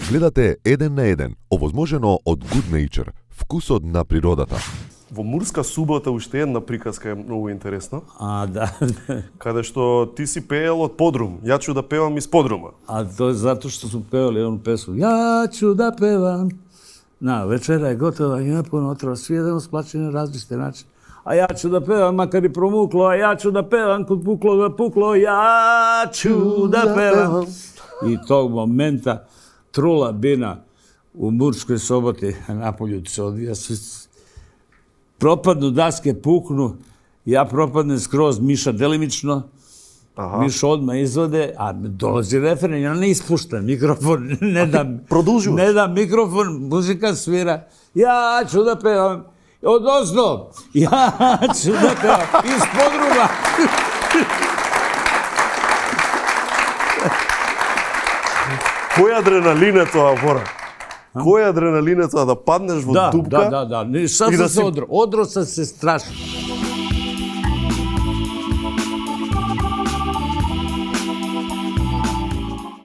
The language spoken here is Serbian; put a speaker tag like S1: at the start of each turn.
S1: Гледате Еден на еден, овозможено од Good Nature, вкусот на природата.
S2: Во Мурска субота уште една приказка е многу интересна.
S3: Да.
S2: Каде што ти си пеел од подрум. Ја ću да певам из подрума.
S3: To je zato što su pevali onu pesmu. Ja ću da pevam. Večera je gotova, ima puno otrova, svi jedemo splačeni na različite načine. A ja ću da pevam, makar i promuklo, a ja ću da pevam, kod puklo ga puklo, ja ću da pevam. I tog momenta trula bina u Murskoj Soboti, napolju se odvija, propadnu daske, puknu, ja propadnem skroz, Miša delimično, Miša odmah izvode, a dolazi referen, ja ne ispuštam mikrofon, ne dam mikrofon, muzika svira, ja ću da pevam, odnosno, ja ću da pevam iz podruma.
S2: Кој адреналин е тоа, Бора? Кој адреналин е тоа да паднеш во дупка?
S3: Да. Sad sam se odro sam se strašno.